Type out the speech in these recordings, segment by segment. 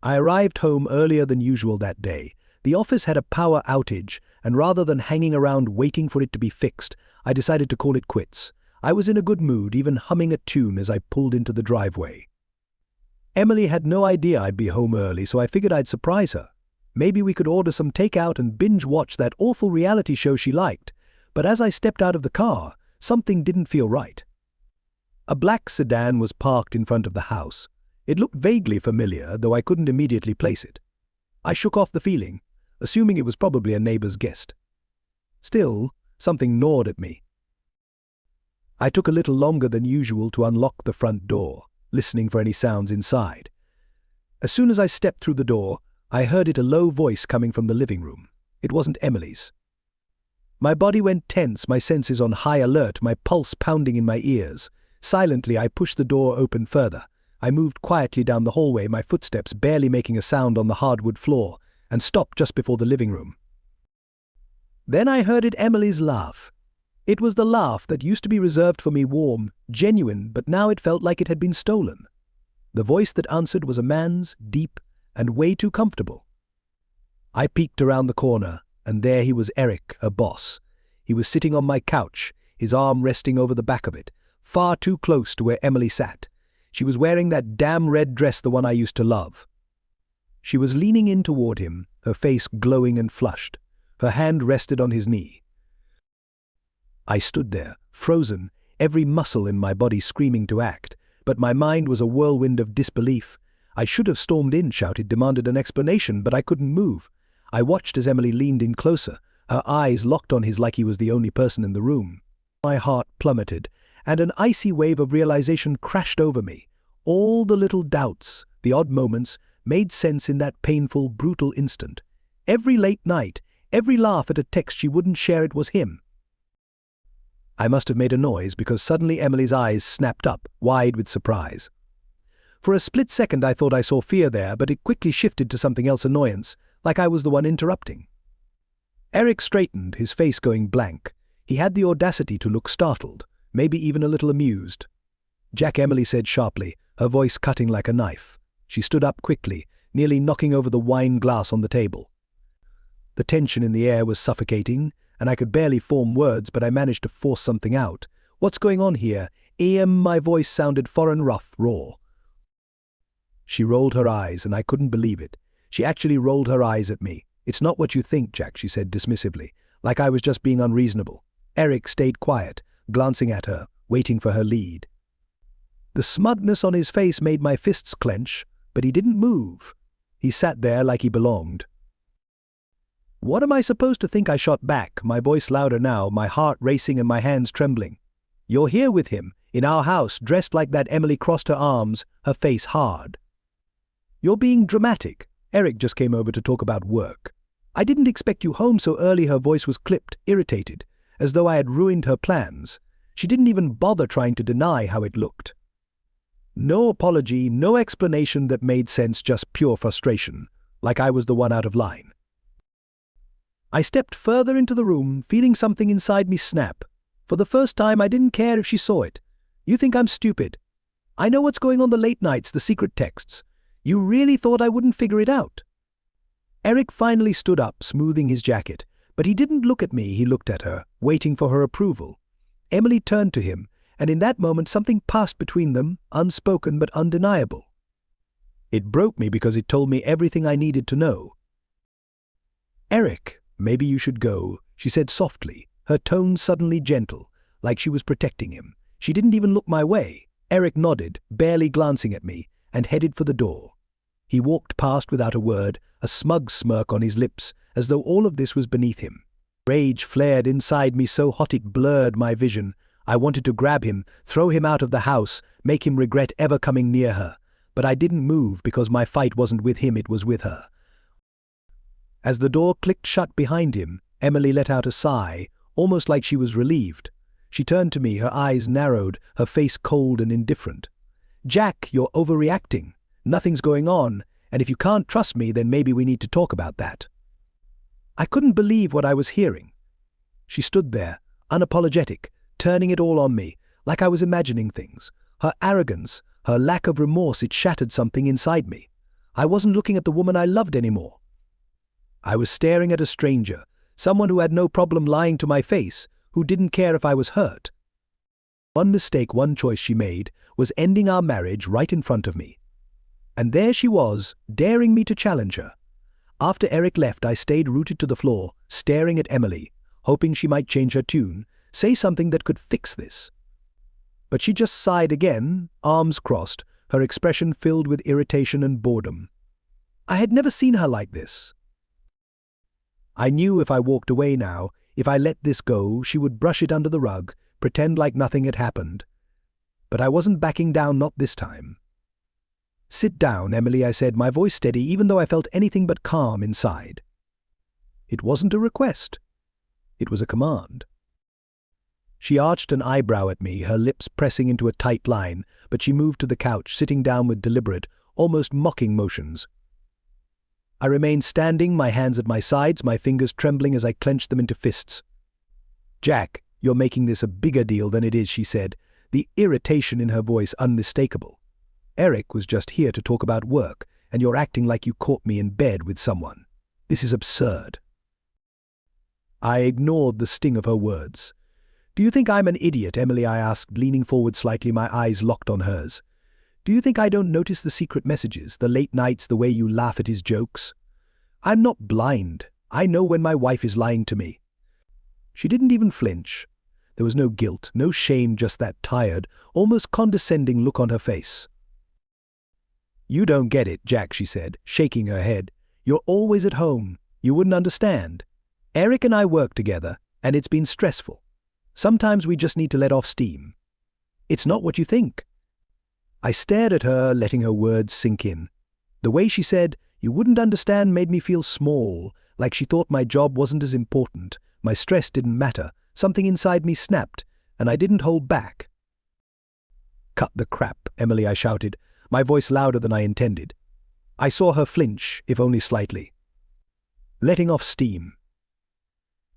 I arrived home earlier than usual that day. The office had a power outage, and rather than hanging around waiting for it to be fixed, I decided to call it quits. I was in a good mood, even humming a tune as I pulled into the driveway. Emily had no idea I'd be home early, so I figured I'd surprise her. Maybe we could order some takeout and binge-watch that awful reality show she liked. But as I stepped out of the car, something didn't feel right. A black sedan was parked in front of the house. It looked vaguely familiar, though I couldn't immediately place it. I shook off the feeling, assuming it was probably a neighbor's guest. Still, something gnawed at me. I took a little longer than usual to unlock the front door, listening for any sounds inside. As soon as I stepped through the door, I heard a low voice coming from the living room. It wasn't Emily's. My body went tense, my senses on high alert, my pulse pounding in my ears. Silently, I pushed the door open further. I moved quietly down the hallway, my footsteps barely making a sound on the hardwood floor, and stopped just before the living room. Then I heard Emily's laugh. It was the laugh that used to be reserved for me, warm, genuine, but now it felt like it had been stolen. The voice that answered was a man's, deep, and way too comfortable. I peeked around the corner, and there he was, Eric, her boss. He was sitting on my couch, his arm resting over the back of it, far too close to where Emily sat. She was wearing that damn red dress, the one I used to love. She was leaning in toward him, her face glowing and flushed. Her hand rested on his knee. I stood there, frozen, every muscle in my body screaming to act, but my mind was a whirlwind of disbelief. I should have stormed in, shouted, demanded an explanation, but I couldn't move. I watched as Emily leaned in closer, her eyes locked on his like he was the only person in the room. My heart plummeted, and an icy wave of realization crashed over me. All the little doubts, the odd moments, made sense in that painful, brutal instant. Every late night, every laugh at a text she wouldn't share, it was him. I must have made a noise because suddenly Emily's eyes snapped up, wide with surprise. For a split second I thought I saw fear there, but it quickly shifted to something else, annoyance, like I was the one interrupting. Eric straightened, his face going blank. He had the audacity to look startled, maybe even a little amused. "Jack," Emily said sharply, her voice cutting like a knife. She stood up quickly, nearly knocking over the wine glass on the table. The tension in the air was suffocating, and I could barely form words, but I managed to force something out. "What's going on here?" My voice sounded foreign, rough, raw. She rolled her eyes, and I couldn't believe it. She actually rolled her eyes at me. "It's not what you think, Jack," she said dismissively, like I was just being unreasonable. Eric stayed quiet, glancing at her, waiting for her lead. The smugness on his face made my fists clench, but he didn't move. He sat there like he belonged. "What am I supposed to think?" I shot back, my voice louder now, my heart racing and my hands trembling. "You're here with him, in our house, dressed like that." Emily crossed her arms, her face hard. "You're being dramatic. Eric just came over to talk about work. I didn't expect you home so early." Her voice was clipped, irritated, as though I had ruined her plans. She didn't even bother trying to deny how it looked. No apology, no explanation that made sense, just pure frustration, like I was the one out of line. I stepped further into the room, feeling something inside me snap. For the first time, I didn't care if she saw it. "You think I'm stupid? I know what's going on, the late nights, the secret texts. You really thought I wouldn't figure it out?" Eric finally stood up, smoothing his jacket, but he didn't look at me, he looked at her, waiting for her approval. Emily turned to him, and in that moment something passed between them, unspoken but undeniable. It broke me because it told me everything I needed to know. "Eric, maybe you should go," she said softly, her tone suddenly gentle, like she was protecting him. She didn't even look my way. Eric nodded, barely glancing at me, and headed for the door. He walked past without a word, a smug smirk on his lips, as though all of this was beneath him. Rage flared inside me so hot it blurred my vision. I wanted to grab him, throw him out of the house, make him regret ever coming near her. But I didn't move because my fight wasn't with him, it was with her. As the door clicked shut behind him, Emily let out a sigh, almost like she was relieved. She turned to me, her eyes narrowed, her face cold and indifferent. "Jack, you're overreacting. Nothing's going on, and if you can't trust me, then maybe we need to talk about that." I couldn't believe what I was hearing. She stood there, unapologetic, turning it all on me, like I was imagining things. Her arrogance, her lack of remorse, it shattered something inside me. I wasn't looking at the woman I loved anymore. I was staring at a stranger, someone who had no problem lying to my face, who didn't care if I was hurt. One mistake, one choice she made, was ending our marriage right in front of me. And there she was, daring me to challenge her. After Eric left, I stayed rooted to the floor, staring at Emily, hoping she might change her tune, say something that could fix this. But she just sighed again, arms crossed, her expression filled with irritation and boredom. I had never seen her like this. I knew if I walked away now, if I let this go, she would brush it under the rug, pretend like nothing had happened. But I wasn't backing down, not this time. "Sit down, Emily," I said, my voice steady even though I felt anything but calm inside. It wasn't a request. It was a command. She arched an eyebrow at me, her lips pressing into a tight line, but she moved to the couch, sitting down with deliberate, almost mocking motions. I remained standing, my hands at my sides, my fingers trembling as I clenched them into fists. "Jack, you're making this a bigger deal than it is," she said, the irritation in her voice unmistakable. "Eric was just here to talk about work, and you're acting like you caught me in bed with someone. This is absurd." I ignored the sting of her words. "Do you think I'm an idiot, Emily?" I asked, leaning forward slightly, my eyes locked on hers. "Do you think I don't notice the secret messages, the late nights, the way you laugh at his jokes? I'm not blind. I know when my wife is lying to me." She didn't even flinch. There was no guilt, no shame, just that tired, almost condescending look on her face. "You don't get it, Jack," she said, shaking her head. "You're always at home. You wouldn't understand. Eric and I work together, and it's been stressful. Sometimes we just need to let off steam. It's not what you think." I stared at her, letting her words sink in. The way she said, "You wouldn't understand," made me feel small, like she thought my job wasn't as important, my stress didn't matter. Something inside me snapped, and I didn't hold back. "Cut the crap, Emily," I shouted, my voice louder than I intended. I saw her flinch, if only slightly. "Letting off steam.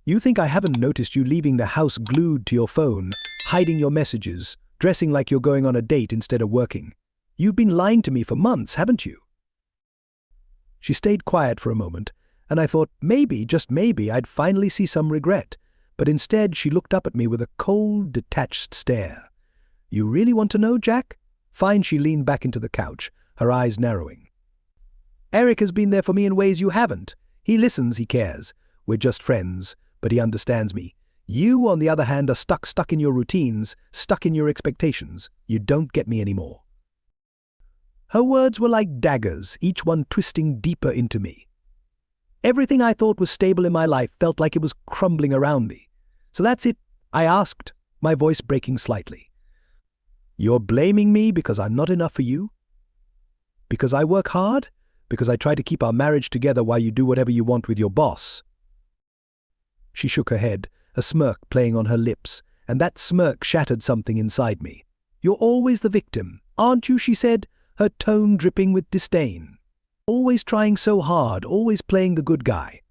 You think I haven't noticed you leaving the house glued to your phone, hiding your messages, dressing like you're going on a date instead of working? You've been lying to me for months, haven't you?" She stayed quiet for a moment, and I thought maybe, just maybe, I'd finally see some regret. But instead she looked up at me with a cold, detached stare. "You really want to know, Jack?" "Fine." She leaned back into the couch, her eyes narrowing. "Eric has been there for me in ways you haven't. He listens, he cares. We're just friends, but he understands me. You, on the other hand, are stuck in your routines, stuck in your expectations. You don't get me anymore." Her words were like daggers, each one twisting deeper into me. Everything I thought was stable in my life felt like it was crumbling around me. "So that's it?" I asked, my voice breaking slightly. "You're blaming me because I'm not enough for you? Because I work hard? Because I try to keep our marriage together while you do whatever you want with your boss?" She shook her head, a smirk playing on her lips, and that smirk shattered something inside me. "You're always the victim, aren't you?" she said, her tone dripping with disdain. "Always trying so hard, always playing the good guy.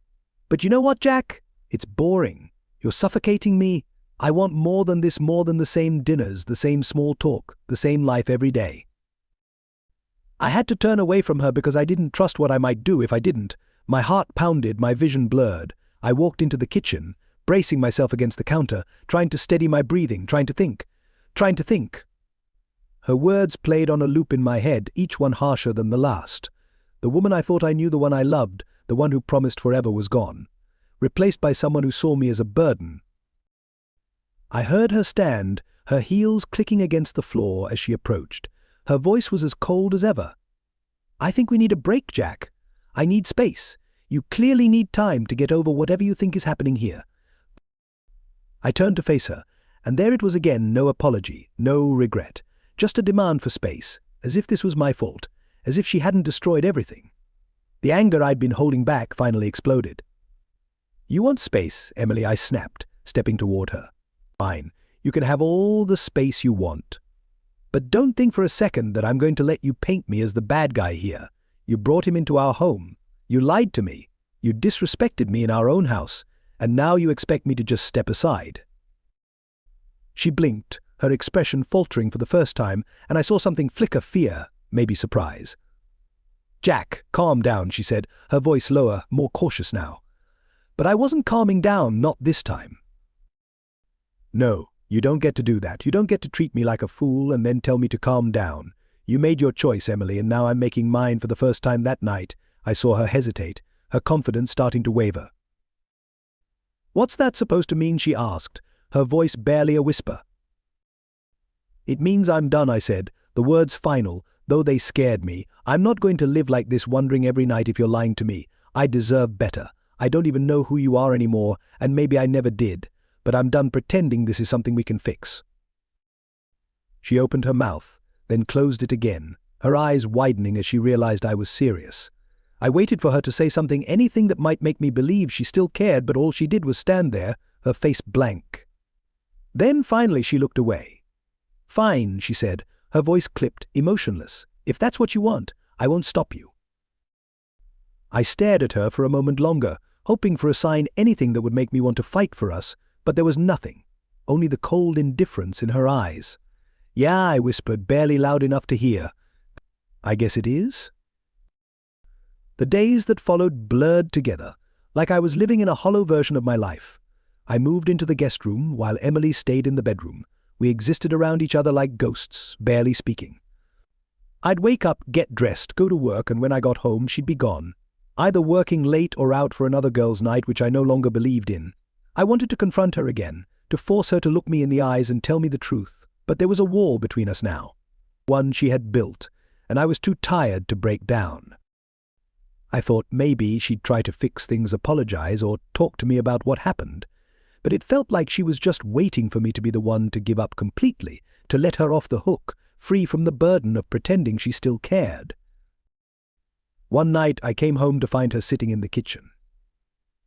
But you know what, Jack? It's boring. You're suffocating me. I want more than this, more than the same dinners, the same small talk, the same life every day." I had to turn away from her because I didn't trust what I might do if I didn't. My heart pounded, my vision blurred. I walked into the kitchen, bracing myself against the counter, trying to steady my breathing, trying to think. Her words played on a loop in my head, each one harsher than the last. The woman I thought I knew, the one I loved, the one who promised forever, was gone, replaced by someone who saw me as a burden. I heard her stand, her heels clicking against the floor as she approached. Her voice was as cold as ever. "I think we need a break, Jack. I need space. You clearly need time to get over whatever you think is happening here." I turned to face her, and there it was again, no apology, no regret, just a demand for space, as if this was my fault, as if she hadn't destroyed everything. The anger I'd been holding back finally exploded. "You want space, Emily," I snapped, stepping toward her. "Fine, you can have all the space you want. But don't think for a second that I'm going to let you paint me as the bad guy here. You brought him into our home. You lied to me. You disrespected me in our own house. And now you expect me to just step aside." She blinked, her expression faltering for the first time, and I saw something flicker, fear, maybe surprise. "Jack, calm down," she said, her voice lower, more cautious now. But I wasn't calming down, not this time. "No, you don't get to do that. You don't get to treat me like a fool and then tell me to calm down. You made your choice, Emily, and now I'm making mine for the first time." That night, I saw her hesitate, her confidence starting to waver. "What's that supposed to mean?" she asked, her voice barely a whisper. "It means I'm done," I said, the words final, though they scared me. "I'm not going to live like this, wondering every night if you're lying to me. I deserve better. I don't even know who you are anymore, and maybe I never did, but I'm done pretending this is something we can fix." She opened her mouth, then closed it again, her eyes widening as she realized I was serious. I waited for her to say something, anything that might make me believe she still cared, but all she did was stand there, her face blank. Then finally she looked away. "Fine," she said, her voice clipped, emotionless. "If that's what you want, I won't stop you." I stared at her for a moment longer, hoping for a sign, anything that would make me want to fight for us, but there was nothing, only the cold indifference in her eyes. "Yeah," I whispered, barely loud enough to hear. "I guess it is?" The days that followed blurred together, like I was living in a hollow version of my life. I moved into the guest room while Emily stayed in the bedroom. We existed around each other like ghosts, barely speaking. I'd wake up, get dressed, go to work, and when I got home, she'd be gone, either working late or out for another girl's night, which I no longer believed in. I wanted to confront her again, to force her to look me in the eyes and tell me the truth, but there was a wall between us now, one she had built, and I was too tired to break down. I thought maybe she'd try to fix things, apologize, or talk to me about what happened, but it felt like she was just waiting for me to be the one to give up completely, to let her off the hook, free from the burden of pretending she still cared. One night I came home to find her sitting in the kitchen.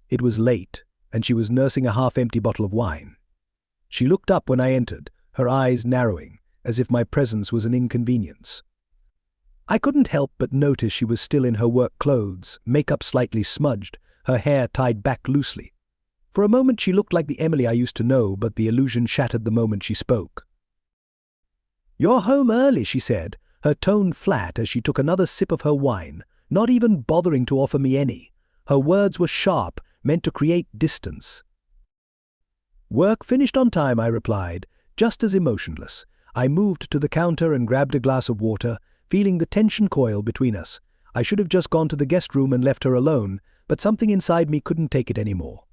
It was late, and she was nursing a half-empty bottle of wine. She looked up when I entered, her eyes narrowing, as if my presence was an inconvenience. I couldn't help but notice she was still in her work clothes, makeup slightly smudged, her hair tied back loosely. For a moment she looked like the Emily I used to know, but the illusion shattered the moment she spoke. "You're home early," she said, her tone flat as she took another sip of her wine, not even bothering to offer me any. Her words were sharp, meant to create distance. "Work finished on time," I replied, just as emotionless. I moved to the counter and grabbed a glass of water, feeling the tension coil between us. I should have just gone to the guest room and left her alone, but something inside me couldn't take it anymore.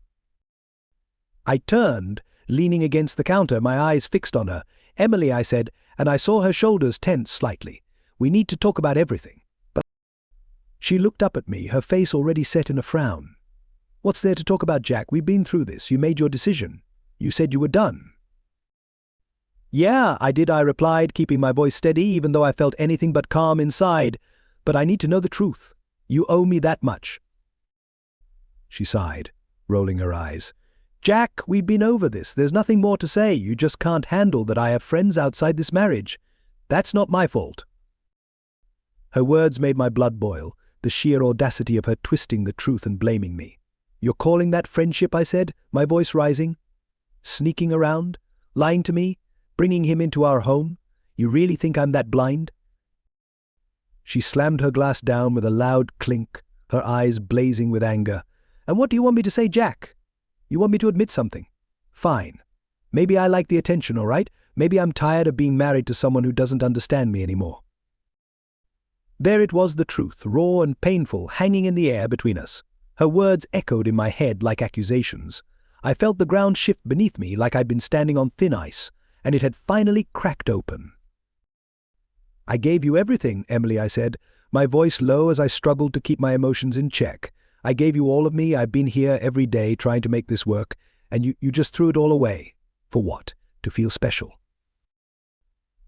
I turned, leaning against the counter, my eyes fixed on her. "Emily," I said, and I saw her shoulders tense slightly. "We need to talk about everything." But she looked up at me, her face already set in a frown. "What's there to talk about, Jack? We've been through this. You made your decision. You said you were done." "Yeah, I did," I replied, keeping my voice steady even though I felt anything but calm inside. "But I need to know the truth. You owe me that much." She sighed, rolling her eyes. "Jack, we've been over this. There's nothing more to say. You just can't handle that I have friends outside this marriage. That's not my fault." Her words made my blood boil, the sheer audacity of her twisting the truth and blaming me. "You're calling that friendship?" I said, my voice rising. "Sneaking around? Lying to me? Bringing him into our home? You really think I'm that blind?" She slammed her glass down with a loud clink, her eyes blazing with anger. "And what do you want me to say, Jack? You want me to admit something? Fine. Maybe I like the attention, all right? Maybe I'm tired of being married to someone who doesn't understand me anymore." There it was, the truth, raw and painful, hanging in the air between us. Her words echoed in my head like accusations. I felt the ground shift beneath me like I'd been standing on thin ice, and it had finally cracked open. "I gave you everything, Emily," I said, my voice low as I struggled to keep my emotions in check. "I gave you all of me. I've been here every day trying to make this work, and you just threw it all away. For what? To feel special."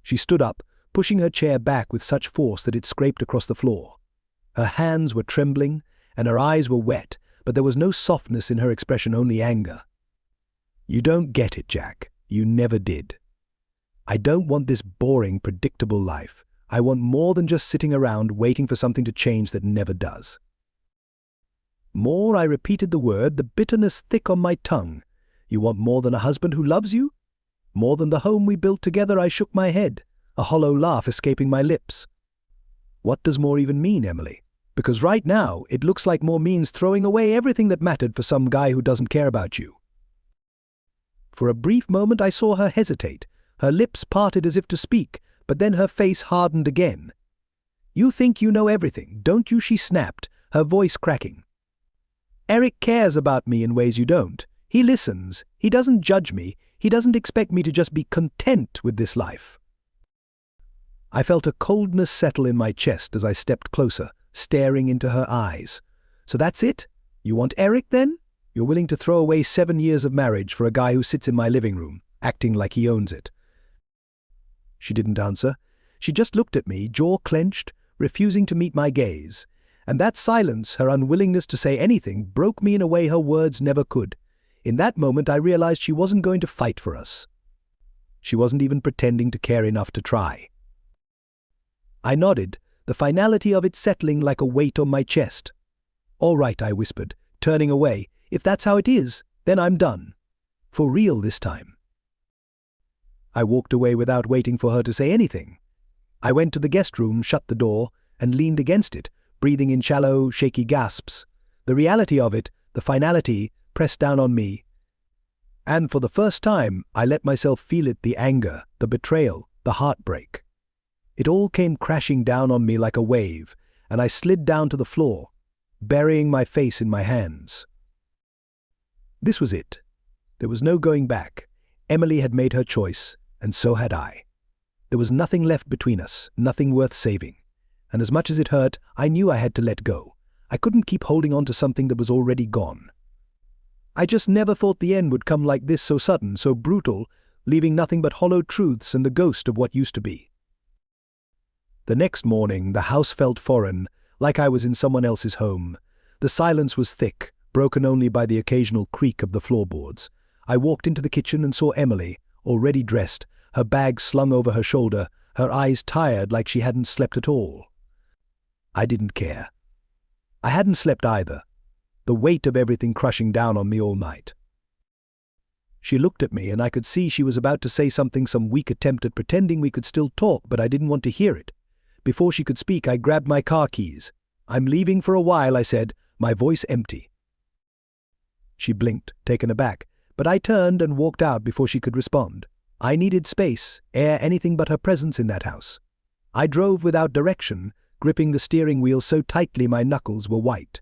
She stood up, pushing her chair back with such force that it scraped across the floor. Her hands were trembling, and her eyes were wet, but there was no softness in her expression, only anger. "You don't get it, Jack. You never did. I don't want this boring, predictable life. I want more than just sitting around waiting for something to change that never does." "More," I repeated the word, the bitterness thick on my tongue. "You want more than a husband who loves you? More than the home we built together?" I shook my head, a hollow laugh escaping my lips. "What does more even mean, Emily? Because right now, it looks like more means throwing away everything that mattered for some guy who doesn't care about you. For a brief moment I saw her hesitate. Her lips parted as if to speak, but then her face hardened again. "You think you know everything, don't you?" she snapped, her voice cracking. "Eric cares about me in ways you don't. He listens. He doesn't judge me. He doesn't expect me to just be content with this life." I felt a coldness settle in my chest as I stepped closer, staring into her eyes. "So that's it? You want Eric, then? You're willing to throw away 7 years of marriage for a guy who sits in my living room, acting like he owns it?" She didn't answer. She just looked at me, jaw clenched, refusing to meet my gaze. And that silence, her unwillingness to say anything, broke me in a way her words never could. In that moment I realized she wasn't going to fight for us. She wasn't even pretending to care enough to try. I nodded, the finality of it settling like a weight on my chest. "All right," I whispered, turning away. "If that's how it is, then I'm done. For real this time." I walked away without waiting for her to say anything. I went to the guest room, shut the door, and leaned against it, breathing in shallow, shaky gasps. The reality of it, the finality, pressed down on me. And for the first time, I let myself feel it, the anger, the betrayal, the heartbreak. It all came crashing down on me like a wave, and I slid down to the floor, burying my face in my hands. This was it. There was no going back. Emily had made her choice, and so had I. There was nothing left between us, nothing worth saving. And as much as it hurt, I knew I had to let go. I couldn't keep holding on to something that was already gone. I just never thought the end would come like this, so sudden, so brutal, leaving nothing but hollow truths and the ghost of what used to be. The next morning, the house felt foreign, like I was in someone else's home. The silence was thick, broken only by the occasional creak of the floorboards. I walked into the kitchen and saw Emily, already dressed, her bag slung over her shoulder, her eyes tired like she hadn't slept at all. I didn't care. I hadn't slept either, the weight of everything crushing down on me all night. She looked at me and I could see she was about to say something, some weak attempt at pretending we could still talk, but I didn't want to hear it. Before she could speak, I grabbed my car keys. "I'm leaving for a while," I said, my voice empty. She blinked, taken aback, but I turned and walked out before she could respond. I needed space, air, anything but her presence in that house. I drove without direction, gripping the steering wheel so tightly my knuckles were white.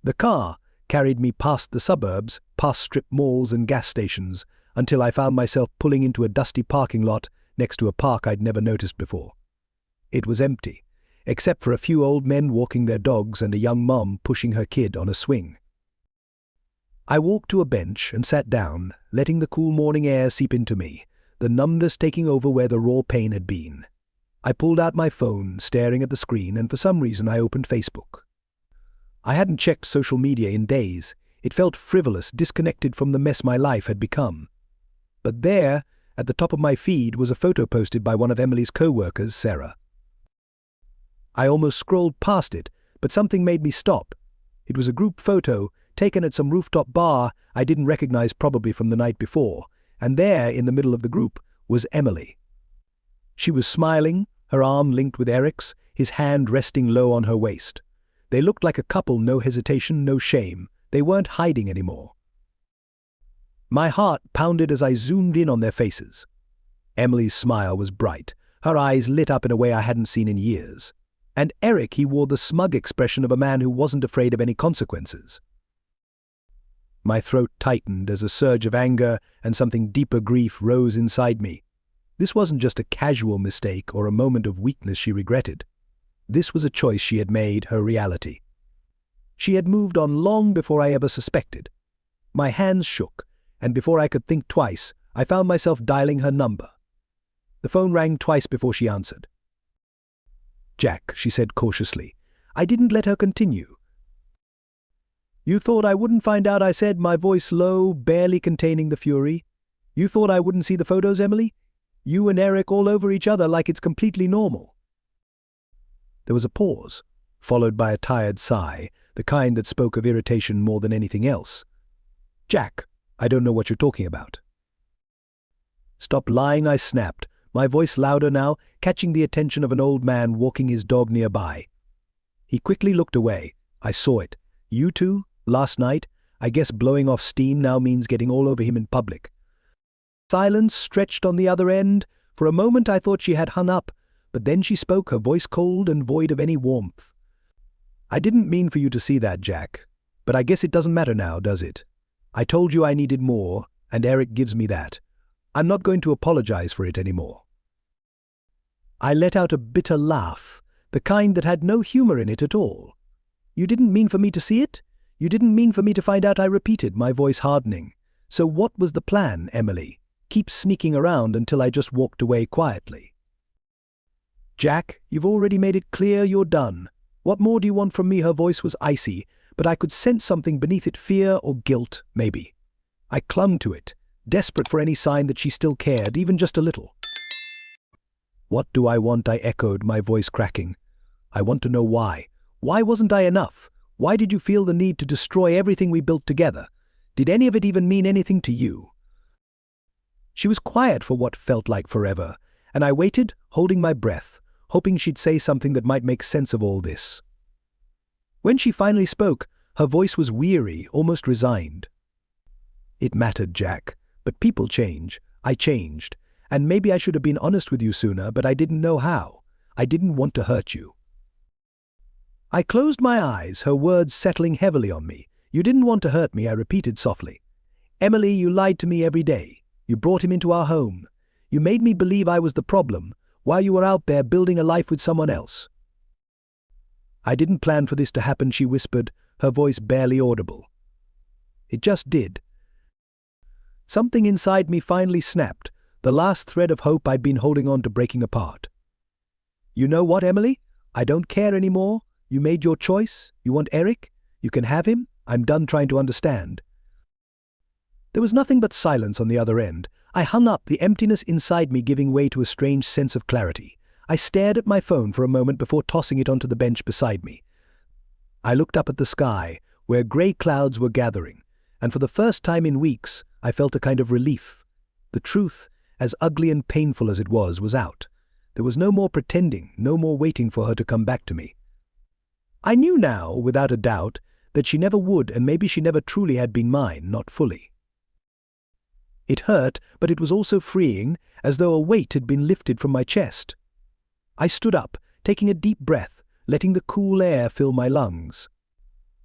The car carried me past the suburbs, past strip malls and gas stations, until I found myself pulling into a dusty parking lot next to a park I'd never noticed before. It was empty, except for a few old men walking their dogs and a young mom pushing her kid on a swing. I walked to a bench and sat down, letting the cool morning air seep into me, the numbness taking over where the raw pain had been. I pulled out my phone, staring at the screen, and for some reason I opened Facebook. I hadn't checked social media in days. It felt frivolous, disconnected from the mess my life had become. But there, at the top of my feed, was a photo posted by one of Emily's co-workers, Sarah. I almost scrolled past it, but something made me stop. It was a group photo, taken at some rooftop bar I didn't recognize, probably from the night before, and there, in the middle of the group, was Emily. She was smiling, her arm linked with Eric's, his hand resting low on her waist. They looked like a couple, no hesitation, no shame. They weren't hiding anymore. My heart pounded as I zoomed in on their faces. Emily's smile was bright, her eyes lit up in a way I hadn't seen in years. And Eric, he wore the smug expression of a man who wasn't afraid of any consequences. My throat tightened as a surge of anger and something deeper grief rose inside me. This wasn't just a casual mistake or a moment of weakness she regretted. This was a choice she had made, her reality. She had moved on long before I ever suspected. My hands shook, and before I could think twice, I found myself dialing her number. The phone rang twice before she answered. "Jack," she said cautiously. I didn't let her continue. "You thought I wouldn't find out," I said, my voice low, barely containing the fury. "You thought I wouldn't see the photos, Emily? You and Eric all over each other like it's completely normal." There was a pause, followed by a tired sigh, the kind that spoke of irritation more than anything else. "Jack, I don't know what you're talking about." "Stop lying," I snapped, my voice louder now, catching the attention of an old man walking his dog nearby. He quickly looked away. I saw it. You two, last night, I guess blowing off steam now means getting all over him in public. Silence stretched on the other end. For a moment I thought she had hung up, but then she spoke, her voice cold and void of any warmth. I didn't mean for you to see that, Jack. But I guess it doesn't matter now, does it? I told you I needed more, and Eric gives me that. I'm not going to apologize for it anymore. I let out a bitter laugh, the kind that had no humor in it at all. You didn't mean for me to see it? You didn't mean for me to find out, I repeated, my voice hardening. So what was the plan, Emily? Keep sneaking around until I just walked away quietly. Jack, you've already made it clear you're done. What more do you want from me? Her voice was icy, but I could sense something beneath it, fear or guilt, maybe. I clung to it, desperate for any sign that she still cared, even just a little. What do I want? I echoed, my voice cracking. I want to know why. Why wasn't I enough? Why did you feel the need to destroy everything we built together? Did any of it even mean anything to you? She was quiet for what felt like forever, and I waited, holding my breath, hoping she'd say something that might make sense of all this. When she finally spoke, her voice was weary, almost resigned. It mattered, Jack, but people change. I changed, and maybe I should have been honest with you sooner, but I didn't know how. I didn't want to hurt you. I closed my eyes, her words settling heavily on me. You didn't want to hurt me, I repeated softly. Emily, you lied to me every day. You brought him into our home. You made me believe I was the problem, while you were out there building a life with someone else. I didn't plan for this to happen, she whispered, her voice barely audible. It just did. Something inside me finally snapped, the last thread of hope I'd been holding on to breaking apart. You know what, Emily? I don't care anymore. You made your choice. You want Eric? You can have him. I'm done trying to understand. There was nothing but silence on the other end. I hung up, the emptiness inside me giving way to a strange sense of clarity. I stared at my phone for a moment before tossing it onto the bench beside me. I looked up at the sky, where grey clouds were gathering, and for the first time in weeks, I felt a kind of relief. The truth, as ugly and painful as it was out. There was no more pretending, no more waiting for her to come back to me. I knew now, without a doubt, that she never would, and maybe she never truly had been mine, not fully. It hurt, but it was also freeing, as though a weight had been lifted from my chest. I stood up, taking a deep breath, letting the cool air fill my lungs.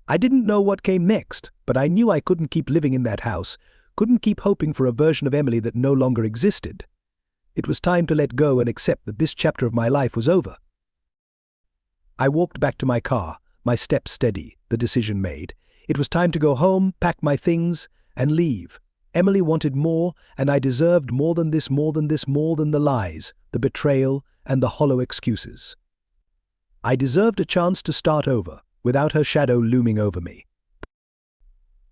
I didn't know what came next, but I knew I couldn't keep living in that house, couldn't keep hoping for a version of Emily that no longer existed. It was time to let go and accept that this chapter of my life was over. I walked back to my car, my steps steady, the decision made. It was time to go home, pack my things, and leave. Emily wanted more, and I deserved more than this, more than the lies, the betrayal, and the hollow excuses. I deserved a chance to start over, without her shadow looming over me.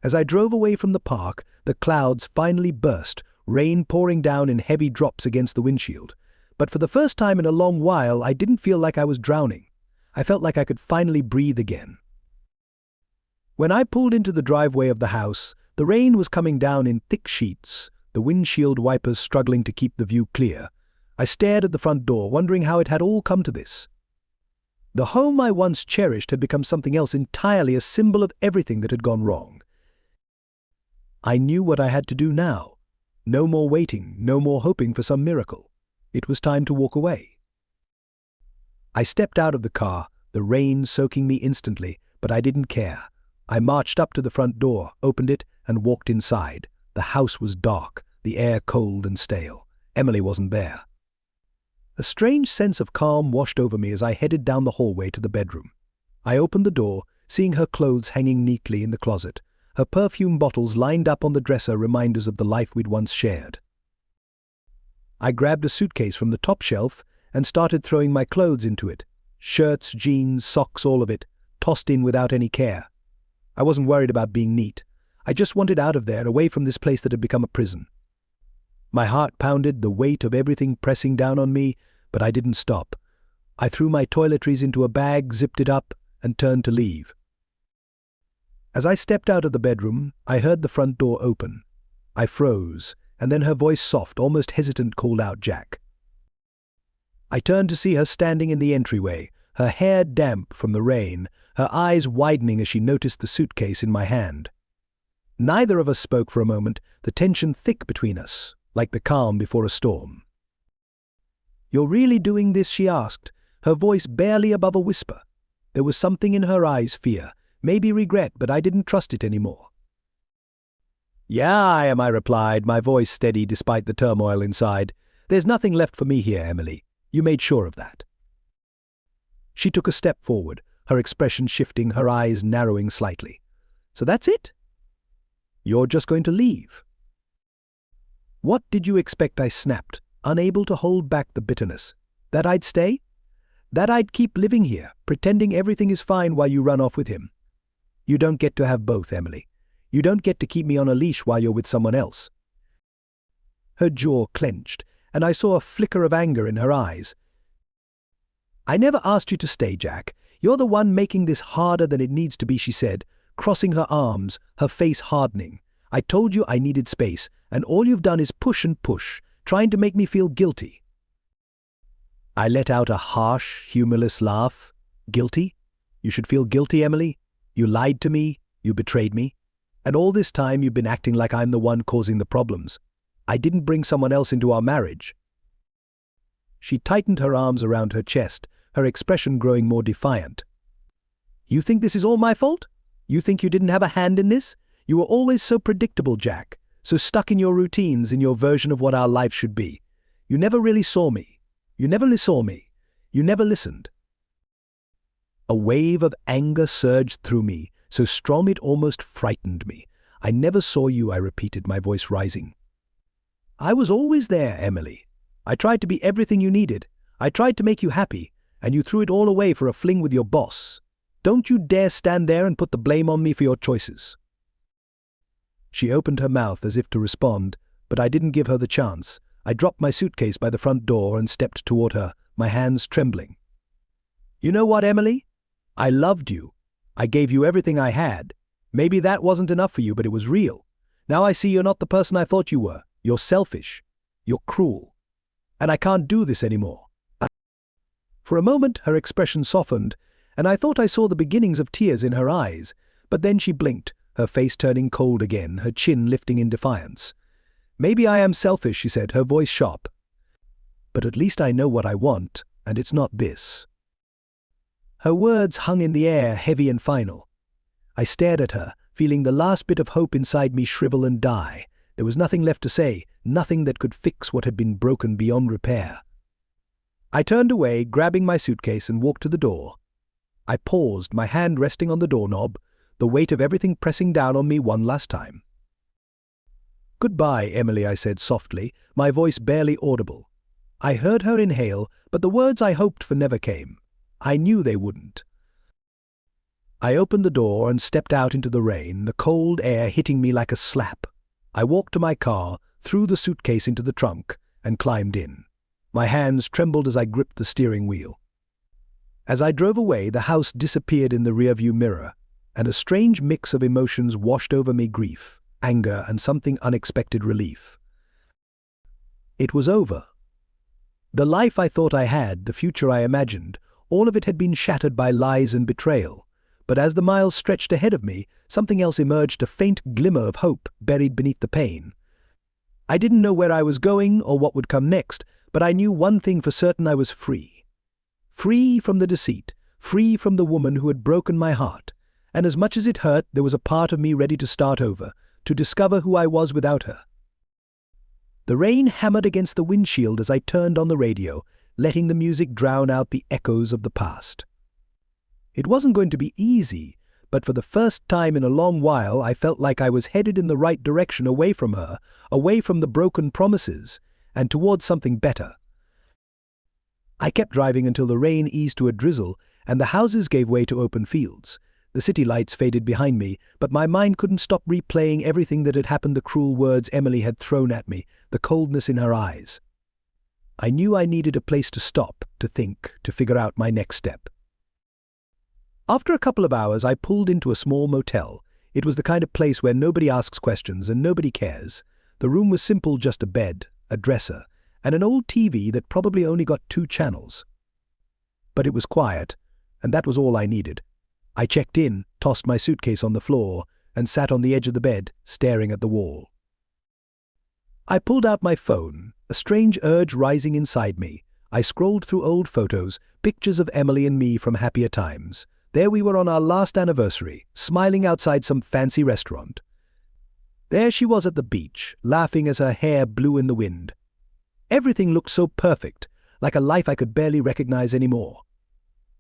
As I drove away from the park, the clouds finally burst, rain pouring down in heavy drops against the windshield. But for the first time in a long while, I didn't feel like I was drowning. I felt like I could finally breathe again. When I pulled into the driveway of the house, the rain was coming down in thick sheets, the windshield wipers struggling to keep the view clear. I stared at the front door, wondering how it had all come to this. The home I once cherished had become something else entirely, a symbol of everything that had gone wrong. I knew what I had to do now. No more waiting, no more hoping for some miracle. It was time to walk away. I stepped out of the car, the rain soaking me instantly, but I didn't care. I marched up to the front door, opened it, and walked inside. The house was dark, the air cold and stale. Emily wasn't there. A strange sense of calm washed over me as I headed down the hallway to the bedroom. I opened the door, seeing her clothes hanging neatly in the closet, her perfume bottles lined up on the dresser, reminders of the life we'd once shared. I grabbed a suitcase from the top shelf and started throwing my clothes into it. Shirts, jeans, socks, all of it, tossed in without any care. I wasn't worried about being neat. I just wanted out of there, away from this place that had become a prison. My heart pounded, the weight of everything pressing down on me, but I didn't stop. I threw my toiletries into a bag, zipped it up, and turned to leave. As I stepped out of the bedroom, I heard the front door open. I froze, and then her voice, soft, almost hesitant, called out, "Jack." I turned to see her standing in the entryway, her hair damp from the rain, her eyes widening as she noticed the suitcase in my hand. Neither of us spoke for a moment, the tension thick between us, like the calm before a storm. "You're really doing this?" she asked, her voice barely above a whisper. There was something in her eyes, fear, maybe regret, but I didn't trust it anymore. "Yeah, I am," I replied, my voice steady despite the turmoil inside. "There's nothing left for me here, Emily. You made sure of that." She took a step forward, her expression shifting, her eyes narrowing slightly. "So that's it? You're just going to leave?" "What did you expect?" I snapped, unable to hold back the bitterness. "That I'd stay? That I'd keep living here, pretending everything is fine while you run off with him? You don't get to have both, Emily. You don't get to keep me on a leash while you're with someone else." Her jaw clenched, and I saw a flicker of anger in her eyes. "I never asked you to stay, Jack. You're the one making this harder than it needs to be," she said, crossing her arms, her face hardening. "I told you I needed space, and all you've done is push and push, trying to make me feel guilty." I let out a harsh, humorless laugh. "Guilty? You should feel guilty, Emily. You lied to me, you betrayed me, and all this time you've been acting like I'm the one causing the problems. I didn't bring someone else into our marriage." She tightened her arms around her chest, her expression growing more defiant. "You think this is all my fault? You think you didn't have a hand in this? You were always so predictable, Jack, so stuck in your routines, in your version of what our life should be. You never really saw me. You never saw me. You never listened." A wave of anger surged through me, so strong it almost frightened me. "I never saw you," I repeated, my voice rising. "I was always there, Emily. I tried to be everything you needed. I tried to make you happy, and you threw it all away for a fling with your boss. Don't you dare stand there and put the blame on me for your choices." She opened her mouth as if to respond, but I didn't give her the chance. I dropped my suitcase by the front door and stepped toward her, my hands trembling. "You know what, Emily? I loved you. I gave you everything I had. Maybe that wasn't enough for you, but it was real. Now I see you're not the person I thought you were. You're selfish. You're cruel. And I can't do this anymore." For a moment, her expression softened, and I thought I saw the beginnings of tears in her eyes, but then she blinked, her face turning cold again, her chin lifting in defiance. "Maybe I am selfish," she said, her voice sharp. "But at least I know what I want, and it's not this." Her words hung in the air, heavy and final. I stared at her, feeling the last bit of hope inside me shrivel and die. There was nothing left to say, nothing that could fix what had been broken beyond repair. I turned away, grabbing my suitcase, and walked to the door. I paused, my hand resting on the doorknob, the weight of everything pressing down on me one last time. "Goodbye, Emily," I said softly, my voice barely audible. I heard her inhale, but the words I hoped for never came. I knew they wouldn't. I opened the door and stepped out into the rain, the cold air hitting me like a slap. I walked to my car, threw the suitcase into the trunk, and climbed in. My hands trembled as I gripped the steering wheel. As I drove away, the house disappeared in the rearview mirror, and a strange mix of emotions washed over me: grief, anger, and something unexpected relief. It was over. The life I thought I had, the future I imagined, all of it had been shattered by lies and betrayal. But as the miles stretched ahead of me, something else emerged, a faint glimmer of hope buried beneath the pain. I didn't know where I was going or what would come next, but I knew one thing for certain: I was free. Free from the deceit, free from the woman who had broken my heart. And as much as it hurt, there was a part of me ready to start over, to discover who I was without her. The rain hammered against the windshield as I turned on the radio, letting the music drown out the echoes of the past. It wasn't going to be easy, but for the first time in a long while I felt like I was headed in the right direction, away from her, away from the broken promises, and towards something better. I kept driving until the rain eased to a drizzle and the houses gave way to open fields. The city lights faded behind me, but my mind couldn't stop replaying everything that had happened, the cruel words Emily had thrown at me, the coldness in her eyes. I knew I needed a place to stop, to think, to figure out my next step. After a couple of hours, I pulled into a small motel. It was the kind of place where nobody asks questions and nobody cares. The room was simple, just a bed, a dresser, and an old TV that probably only got 2 channels. But it was quiet, and that was all I needed. I checked in, tossed my suitcase on the floor, and sat on the edge of the bed, staring at the wall. I pulled out my phone, a strange urge rising inside me. I scrolled through old photos, pictures of Emily and me from happier times. There we were on our last anniversary, smiling outside some fancy restaurant. There she was at the beach, laughing as her hair blew in the wind. Everything looked so perfect, like a life I could barely recognize anymore.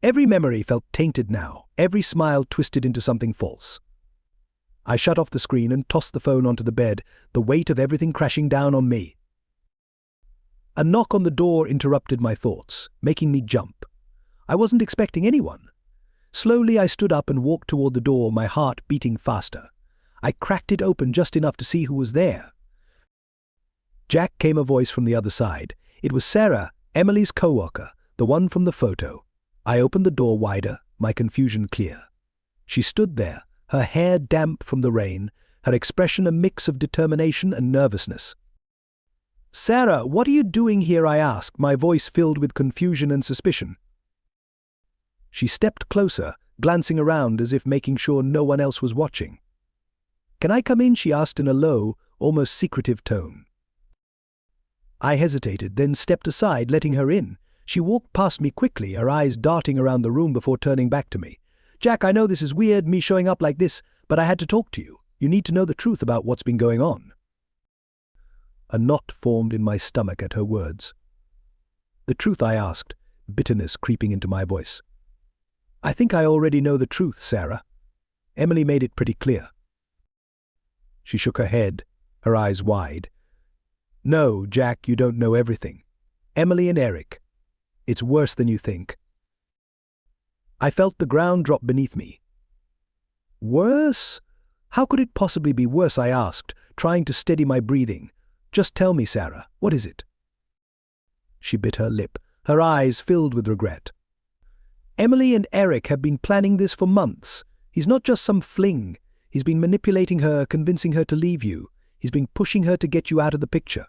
Every memory felt tainted now, every smile twisted into something false. I shut off the screen and tossed the phone onto the bed, the weight of everything crashing down on me. A knock on the door interrupted my thoughts, making me jump. I wasn't expecting anyone. Slowly I stood up and walked toward the door, my heart beating faster. I cracked it open just enough to see who was there. "Jack," came a voice from the other side. It was Sarah, Emily's co-worker, the one from the photo. I opened the door wider, my confusion clear. She stood there, her hair damp from the rain, her expression a mix of determination and nervousness. "Sarah, what are you doing here?" I asked, my voice filled with confusion and suspicion. She stepped closer, glancing around as if making sure no one else was watching. "Can I come in?" she asked in a low, almost secretive tone. I hesitated, then stepped aside, letting her in. She walked past me quickly, her eyes darting around the room before turning back to me. "Jack, I know this is weird, me showing up like this, but I had to talk to you. You need to know the truth about what's been going on." A knot formed in my stomach at her words. "The truth?" I asked, bitterness creeping into my voice. "I think I already know the truth, Sarah. Emily made it pretty clear." She shook her head, her eyes wide. "No, Jack, you don't know everything. Emily and Eric. It's worse than you think." I felt the ground drop beneath me. "Worse? How could it possibly be worse?" I asked, trying to steady my breathing. "Just tell me, Sarah, what is it?" She bit her lip, her eyes filled with regret. "Emily and Eric have been planning this for months. He's not just some fling. He's been manipulating her, convincing her to leave you. He's been pushing her to get you out of the picture.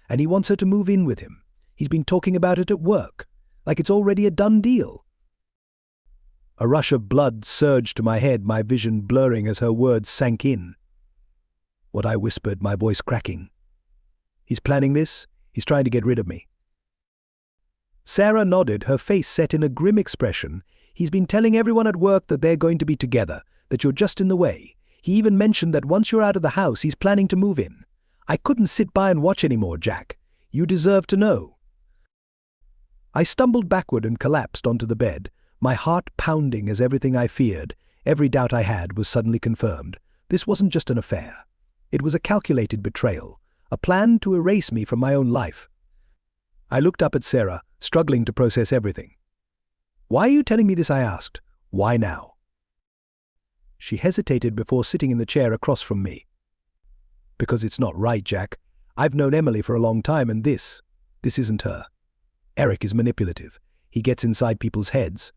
And he wants her to move in with him. He's been talking about it at work, like it's already a done deal." A rush of blood surged to my head, my vision blurring as her words sank in. What I whispered, my voice cracking. "He's planning this? He's trying to get rid of me." Sarah nodded, her face set in a grim expression. "He's been telling everyone at work that they're going to be together, that you're just in the way. He even mentioned that once you're out of the house, he's planning to move in. I couldn't sit by and watch anymore, Jack. You deserve to know." I stumbled backward and collapsed onto the bed, my heart pounding as everything I feared, every doubt I had, was suddenly confirmed. This wasn't just an affair. It was a calculated betrayal, a plan to erase me from my own life. I looked up at Sarah, struggling to process everything. "Why are you telling me this?" I asked. "Why now?" She hesitated before sitting in the chair across from me. "Because it's not right, Jack. I've known Emily for a long time, and this isn't her. Eric is manipulative. He gets inside people's heads,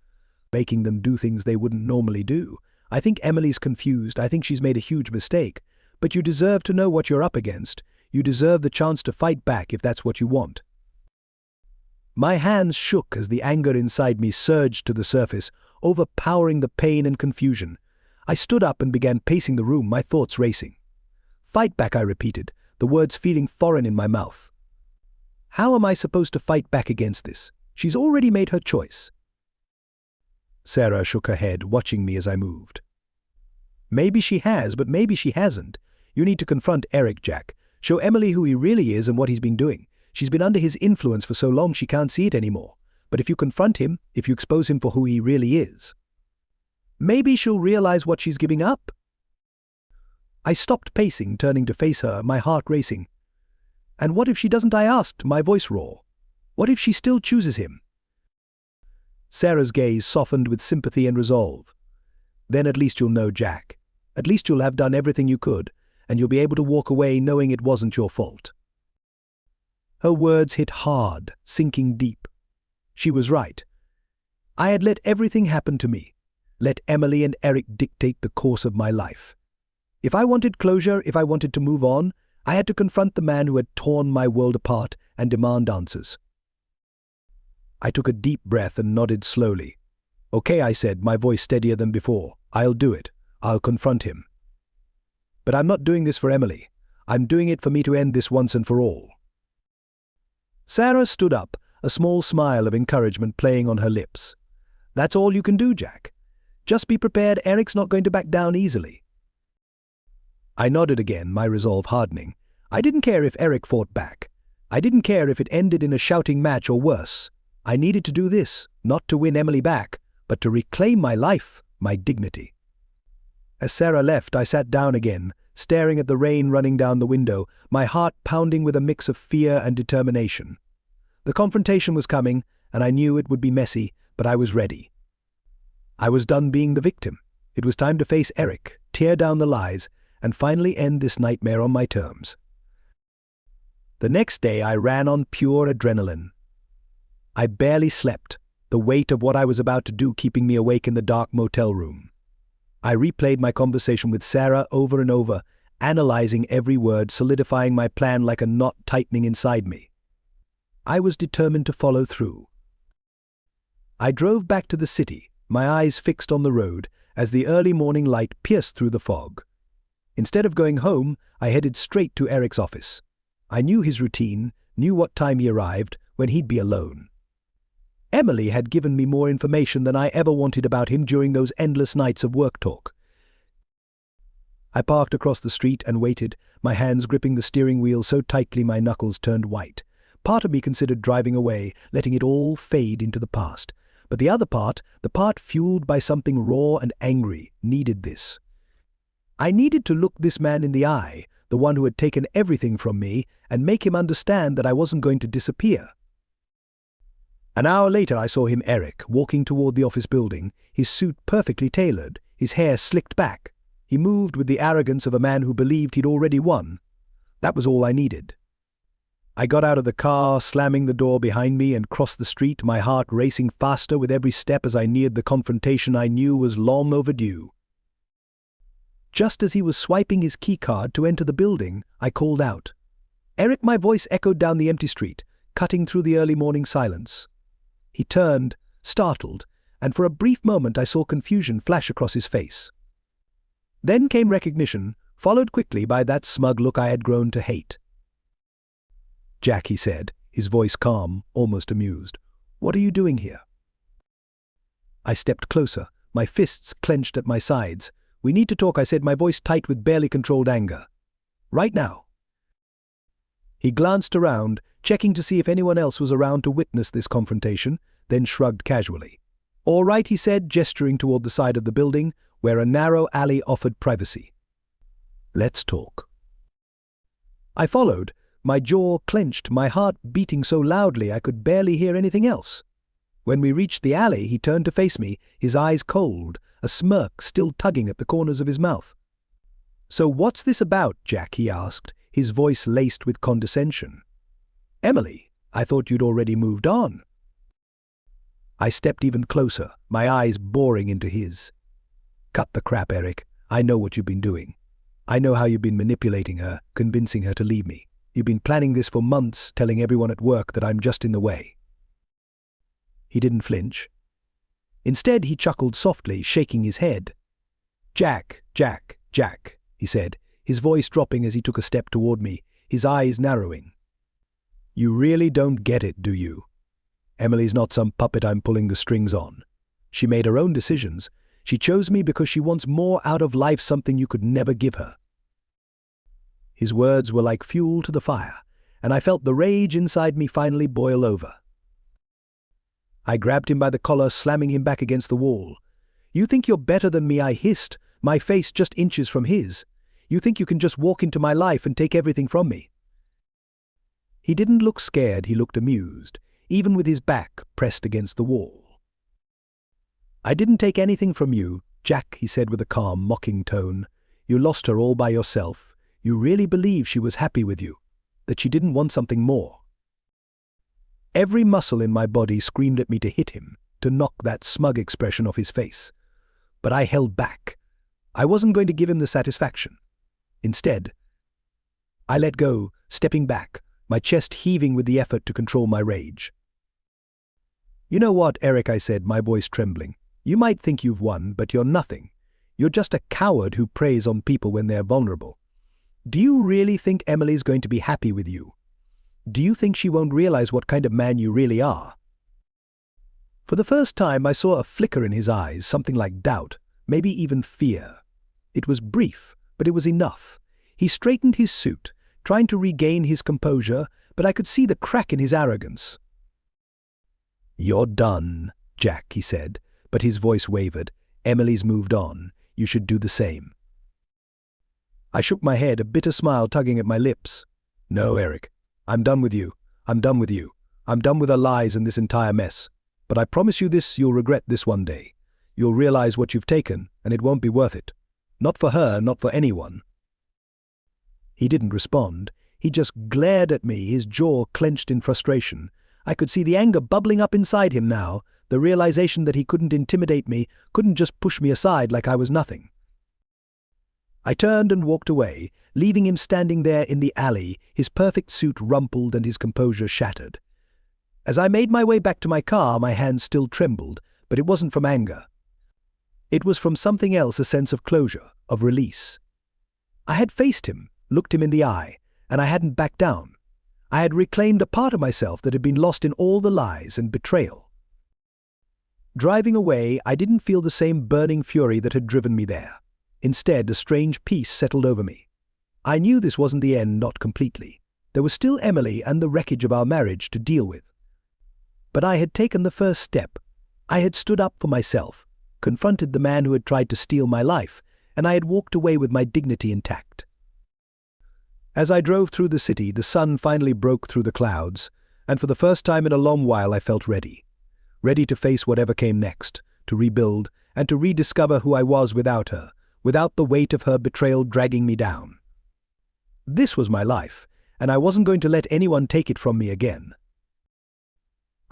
making them do things they wouldn't normally do. I think Emily's confused. I think she's made a huge mistake. But you deserve to know what you're up against. You deserve the chance to fight back if that's what you want." My hands shook as the anger inside me surged to the surface, overpowering the pain and confusion. I stood up and began pacing the room, my thoughts racing. "Fight back," I repeated, the words feeling foreign in my mouth. How am I supposed to fight back against this? She's already made her choice. Sarah shook her head, watching me as I moved. "Maybe she has, but maybe she hasn't. You need to confront Eric, Jack. Show Emily who he really is and what he's been doing. She's been under his influence for so long she can't see it anymore. But if you confront him, if you expose him for who he really is, maybe she'll realize what she's giving up." I stopped pacing, turning to face her, my heart racing. "And what if she doesn't?" I asked, my voice raw. "What if she still chooses him?" Sarah's gaze softened with sympathy and resolve. "Then at least you'll know, Jack. At least you'll have done everything you could, and you'll be able to walk away knowing it wasn't your fault." Her words hit hard, sinking deep. She was right. I had let everything happen to me, let Emily and Eric dictate the course of my life. If I wanted closure, if I wanted to move on, I had to confront the man who had torn my world apart and demand answers. I took a deep breath and nodded slowly. Okay, I said, my voice steadier than before. I'll do it. I'll confront him. But I'm not doing this for Emily. I'm doing it for me to end this once and for all. Sarah stood up, a small smile of encouragement playing on her lips. That's all you can do, Jack. Just be prepared, Eric's not going to back down easily. I nodded again, my resolve hardening. I didn't care if Eric fought back. I didn't care if it ended in a shouting match or worse. I needed to do this, not to win Emily back, but to reclaim my life, my dignity. As Sarah left, I sat down again, staring at the rain running down the window, my heart pounding with a mix of fear and determination. The confrontation was coming, and I knew it would be messy, but I was ready. I was done being the victim. It was time to face Eric, tear down the lies, and finally end this nightmare on my terms. The next day I ran on pure adrenaline. I barely slept, the weight of what I was about to do keeping me awake in the dark motel room. I replayed my conversation with Sarah over and over, analyzing every word, solidifying my plan like a knot tightening inside me. I was determined to follow through. I drove back to the city, my eyes fixed on the road, as the early morning light pierced through the fog. Instead of going home, I headed straight to Eric's office. I knew his routine, knew what time he arrived, when he'd be alone. Emily had given me more information than I ever wanted about him during those endless nights of work talk. I parked across the street and waited, my hands gripping the steering wheel so tightly my knuckles turned white. Part of me considered driving away, letting it all fade into the past. But the other part, the part fueled by something raw and angry, needed this. I needed to look this man in the eye, the one who had taken everything from me, and make him understand that I wasn't going to disappear. An hour later I saw him, Eric, walking toward the office building, his suit perfectly tailored, his hair slicked back. He moved with the arrogance of a man who believed he'd already won. That was all I needed. I got out of the car, slamming the door behind me, and crossed the street, my heart racing faster with every step as I neared the confrontation I knew was long overdue. Just as he was swiping his keycard to enter the building, I called out. Eric, my voice echoed down the empty street, cutting through the early morning silence. He turned, startled, and for a brief moment I saw confusion flash across his face. Then came recognition, followed quickly by that smug look I had grown to hate. Jack, he said, his voice calm, almost amused. What are you doing here? I stepped closer, my fists clenched at my sides. We need to talk, I said, my voice tight with barely controlled anger. Right now. He glanced around, checking to see if anyone else was around to witness this confrontation, then shrugged casually. All right, he said, gesturing toward the side of the building, where a narrow alley offered privacy. Let's talk. I followed, my jaw clenched, my heart beating so loudly I could barely hear anything else. When we reached the alley, he turned to face me, his eyes cold, a smirk still tugging at the corners of his mouth. So what's this about, Jack? He asked, his voice laced with condescension. Emily, I thought you'd already moved on. I stepped even closer, my eyes boring into his. Cut the crap, Eric. I know what you've been doing. I know how you've been manipulating her, convincing her to leave me. You've been planning this for months, telling everyone at work that I'm just in the way. He didn't flinch. Instead, he chuckled softly, shaking his head. Jack, Jack, Jack, he said, his voice dropping as he took a step toward me, his eyes narrowing. You really don't get it, do you? Emily's not some puppet I'm pulling the strings on. She made her own decisions. She chose me because she wants more out of life, something you could never give her. His words were like fuel to the fire, and I felt the rage inside me finally boil over. I grabbed him by the collar, slamming him back against the wall. You think you're better than me, I hissed, my face just inches from his. You think you can just walk into my life and take everything from me? He didn't look scared, he looked amused, even with his back pressed against the wall. I didn't take anything from you, Jack, he said with a calm, mocking tone. You lost her all by yourself. You really believe she was happy with you, that she didn't want something more. Every muscle in my body screamed at me to hit him, to knock that smug expression off his face. But I held back. I wasn't going to give him the satisfaction. Instead, I let go, stepping back, my chest heaving with the effort to control my rage. You know what, Eric, I said, my voice trembling. You might think you've won, but you're nothing. You're just a coward who preys on people when they're vulnerable. Do you really think Emily's going to be happy with you? Do you think she won't realize what kind of man you really are?" For the first time, I saw a flicker in his eyes, something like doubt, maybe even fear. It was brief, but it was enough. He straightened his suit, trying to regain his composure, but I could see the crack in his arrogance. "You're done, Jack," he said, but his voice wavered. "Emily's moved on. You should do the same." I shook my head, a bitter smile tugging at my lips. "No, Eric. I'm done with you. I'm done with you. I'm done with her lies and this entire mess. But I promise you this, you'll regret this one day. You'll realize what you've taken, and it won't be worth it. Not for her, not for anyone." He didn't respond. He just glared at me, his jaw clenched in frustration. I could see the anger bubbling up inside him now, the realization that he couldn't intimidate me, couldn't just push me aside like I was nothing. I turned and walked away, leaving him standing there in the alley, his perfect suit rumpled and his composure shattered. As I made my way back to my car, my hands still trembled, but it wasn't from anger. It was from something else, a sense of closure, of release. I had faced him, looked him in the eye, and I hadn't backed down. I had reclaimed a part of myself that had been lost in all the lies and betrayal. Driving away, I didn't feel the same burning fury that had driven me there. Instead, a strange peace settled over me. I knew this wasn't the end, not completely. There was still Emily and the wreckage of our marriage to deal with. But I had taken the first step. I had stood up for myself, confronted the man who had tried to steal my life, and I had walked away with my dignity intact. As I drove through the city, the sun finally broke through the clouds, and for the first time in a long while I felt ready. Ready to face whatever came next, to rebuild, and to rediscover who I was without her, without the weight of her betrayal dragging me down. This was my life, and I wasn't going to let anyone take it from me again.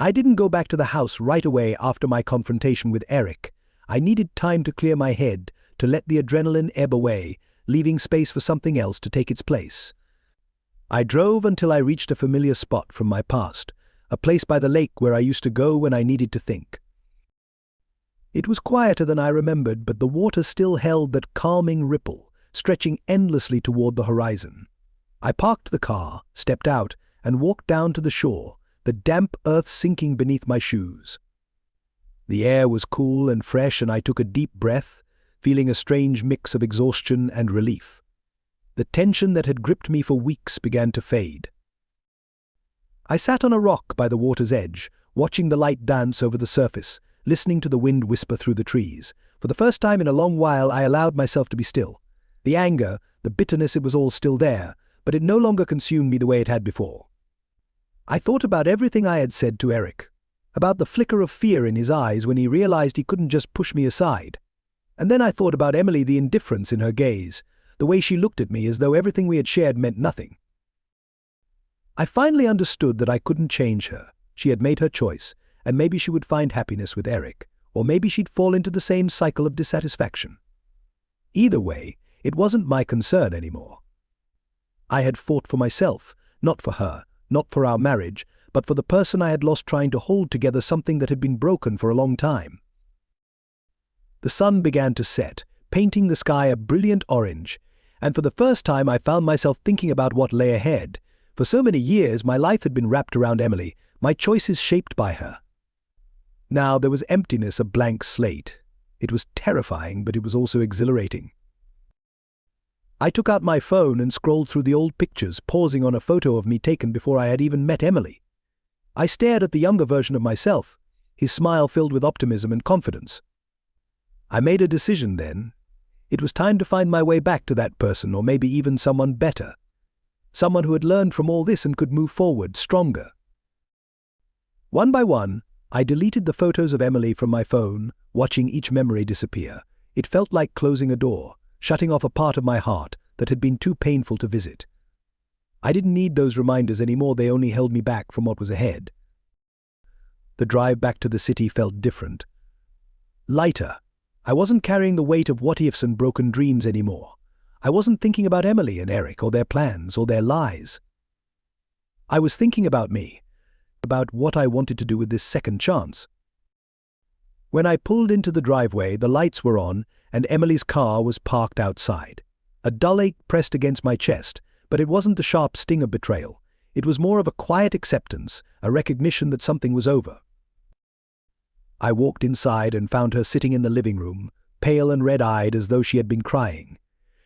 I didn't go back to the house right away after my confrontation with Eric. I needed time to clear my head, to let the adrenaline ebb away, leaving space for something else to take its place. I drove until I reached a familiar spot from my past, a place by the lake where I used to go when I needed to think. It was quieter than I remembered, but the water still held that calming ripple, stretching endlessly toward the horizon. I parked the car, stepped out, and walked down to the shore, the damp earth sinking beneath my shoes. The air was cool and fresh, and I took a deep breath, feeling a strange mix of exhaustion and relief. The tension that had gripped me for weeks began to fade. I sat on a rock by the water's edge, watching the light dance over the surface, listening to the wind whisper through the trees. For the first time in a long while, I allowed myself to be still. The anger, the bitterness, it was all still there, but it no longer consumed me the way it had before. I thought about everything I had said to Eric, about the flicker of fear in his eyes when he realized he couldn't just push me aside. And then I thought about Emily, the indifference in her gaze, the way she looked at me as though everything we had shared meant nothing. I finally understood that I couldn't change her. She had made her choice, and maybe she would find happiness with Eric, or maybe she'd fall into the same cycle of dissatisfaction. Either way, it wasn't my concern anymore. I had fought for myself, not for her, not for our marriage, but for the person I had lost trying to hold together something that had been broken for a long time. The sun began to set, painting the sky a brilliant orange, and for the first time I found myself thinking about what lay ahead. For so many years my life had been wrapped around Emily, my choices shaped by her. Now there was emptiness, a blank slate. It was terrifying, but it was also exhilarating. I took out my phone and scrolled through the old pictures, pausing on a photo of me taken before I had even met Emily. I stared at the younger version of myself, his smile filled with optimism and confidence. I made a decision then. It was time to find my way back to that person, or maybe even someone better. Someone who had learned from all this and could move forward, stronger. One by one, I deleted the photos of Emily from my phone, watching each memory disappear. It felt like closing a door, shutting off a part of my heart that had been too painful to visit. I didn't need those reminders anymore, they only held me back from what was ahead. The drive back to the city felt different. Lighter. I wasn't carrying the weight of what-ifs and broken dreams anymore. I wasn't thinking about Emily and Eric or their plans or their lies. I was thinking about me, about what I wanted to do with this second chance. When I pulled into the driveway, the lights were on, and Emily's car was parked outside. A dull ache pressed against my chest, but it wasn't the sharp sting of betrayal. It was more of a quiet acceptance, a recognition that something was over. I walked inside and found her sitting in the living room, pale and red-eyed as though she had been crying.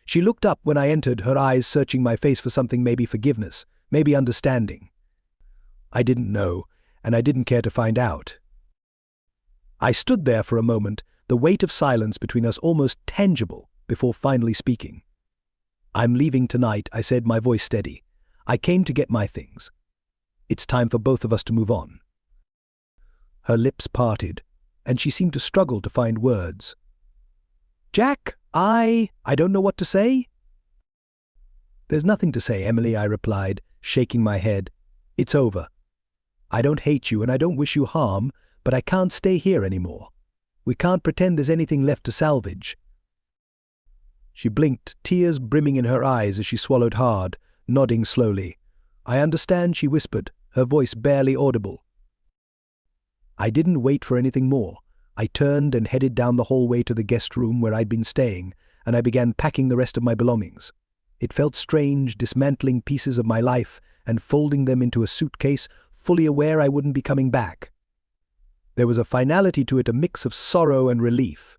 She looked up when I entered, her eyes searching my face for something, maybe forgiveness, maybe understanding. I didn't know, and I didn't care to find out. I stood there for a moment, the weight of silence between us almost tangible, before finally speaking. "I'm leaving tonight," I said, my voice steady. "I came to get my things. It's time for both of us to move on." Her lips parted, and she seemed to struggle to find words. "Jack, I don't know what to say." "There's nothing to say, Emily," I replied, shaking my head. "It's over. I don't hate you and I don't wish you harm, but I can't stay here anymore. We can't pretend there's anything left to salvage." She blinked, tears brimming in her eyes as she swallowed hard, nodding slowly. "I understand," she whispered, her voice barely audible. I didn't wait for anything more. I turned and headed down the hallway to the guest room where I'd been staying, and I began packing the rest of my belongings. It felt strange, dismantling pieces of my life and folding them into a suitcase, fully aware I wouldn't be coming back. There was a finality to it, a mix of sorrow and relief.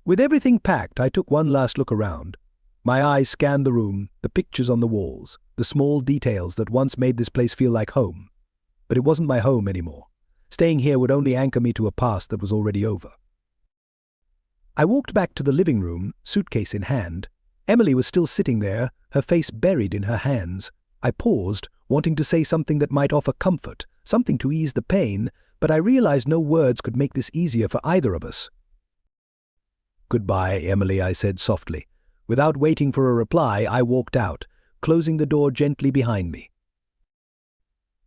With everything packed, I took one last look around. My eyes scanned the room, the pictures on the walls, the small details that once made this place feel like home. But it wasn't my home anymore. Staying here would only anchor me to a past that was already over. I walked back to the living room, suitcase in hand. Emily was still sitting there, her face buried in her hands. I paused, wanting to say something that might offer comfort, something to ease the pain, but I realized no words could make this easier for either of us. "Goodbye, Emily," I said softly. Without waiting for a reply, I walked out, closing the door gently behind me.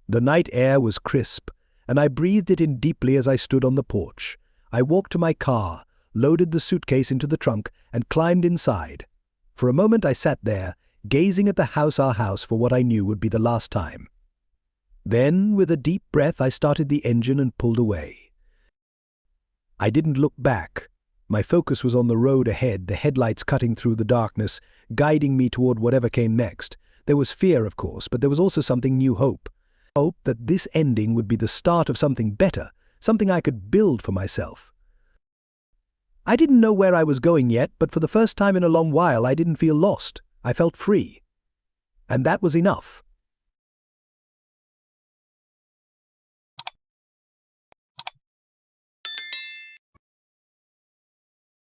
The night air was crisp, and I breathed it in deeply as I stood on the porch. I walked to my car, loaded the suitcase into the trunk, and climbed inside. For a moment I sat there, gazing at our house for what I knew would be the last time. Then, with a deep breath, I started the engine and pulled away. I didn't look back. My focus was on the road ahead, the headlights cutting through the darkness, guiding me toward whatever came next. There was fear, of course, but there was also something new, hope. Hope that this ending would be the start of something better, something I could build for myself. I didn't know where I was going yet, but for the first time in a long while I didn't feel lost. I felt free. And that was enough.